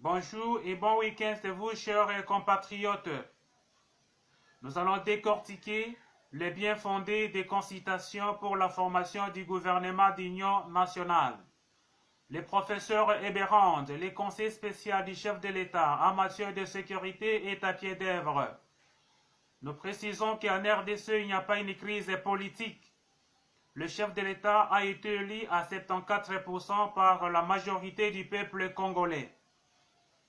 Bonjour et bon week-end à vous, chers compatriotes. Nous allons décortiquer les bien fondés des consultations pour la formation du gouvernement d'union nationale. Les professeurs Eberhard, les conseils spéciaux du chef de l'État en matière de sécurité est à pied d'œuvre. Nous précisons qu'en RDC, il n'y a pas une crise politique. Le chef de l'État a été élu à 74% par la majorité du peuple congolais.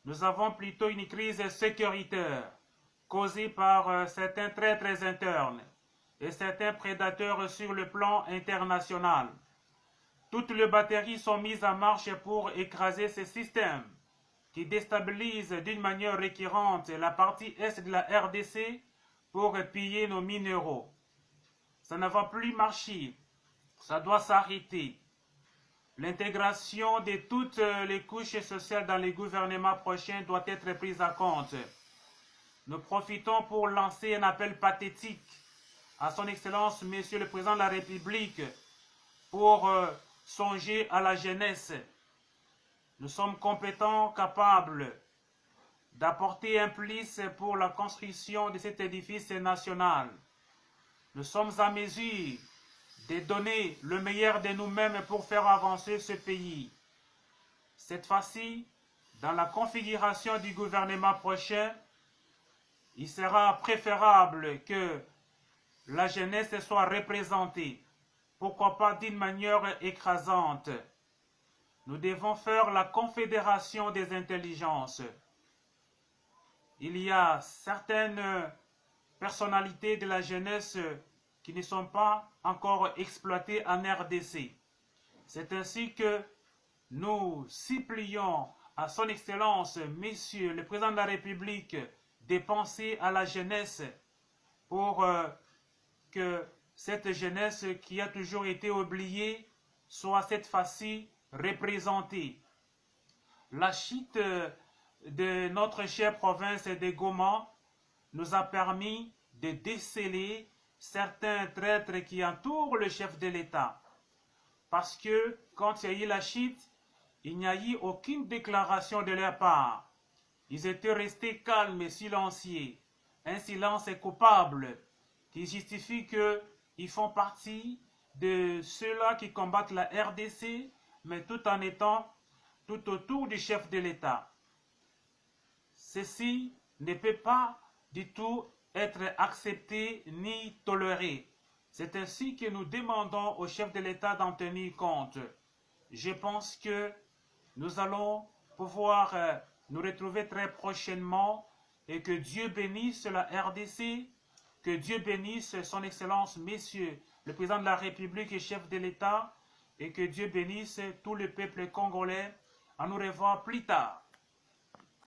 Nous avons plutôt une crise sécuritaire causée par certains traîtres internes et certains prédateurs sur le plan international. Toutes les batteries sont mises en marche pour écraser ces systèmes qui déstabilisent d'une manière récurrente la partie est de la RDC pour piller nos minéraux. Ça ne va plus marcher, ça doit s'arrêter. L'intégration de toutes les couches sociales dans les gouvernements prochains doit être prise en compte. Nous profitons pour lancer un appel pathétique à son Excellence, Monsieur le Président de la République, pour songer à la jeunesse. Nous sommes compétents, capables d'apporter un plus pour la construction de cet édifice national. Nous sommes à mesure de donner le meilleur de nous-mêmes pour faire avancer ce pays. Cette fois-ci, dans la configuration du gouvernement prochain, il sera préférable que la jeunesse soit représentée. Pourquoi pas d'une manière écrasante. Nous devons faire la confédération des intelligences. Il y a certaines personnalités de la jeunesse qui ne sont pas encore exploitées en RDC. C'est ainsi que nous supplions à son Excellence, Monsieur le Président de la République, de penser à la jeunesse pour que cette jeunesse qui a toujours été oubliée soit cette fois-ci représentée. La chute de notre chère province de Goma nous a permis de déceler certains traîtres qui entourent le chef de l'État. Parce que quand il y a eu la chute, il n'y a eu aucune déclaration de leur part. Ils étaient restés calmes et silencieux. Un silence coupable qui justifie qu'ils font partie de ceux-là qui combattent la RDC, mais tout en étant tout autour du chef de l'État. Ceci ne peut pas du tout être accepté ni toléré. C'est ainsi que nous demandons au chef de l'État d'en tenir compte. Je pense que nous allons pouvoir nous retrouver très prochainement et que Dieu bénisse la RDC, que Dieu bénisse son Excellence, Messieurs, le Président de la République et chef de l'État, et que Dieu bénisse tout le peuple congolais. À nous revoir plus tard.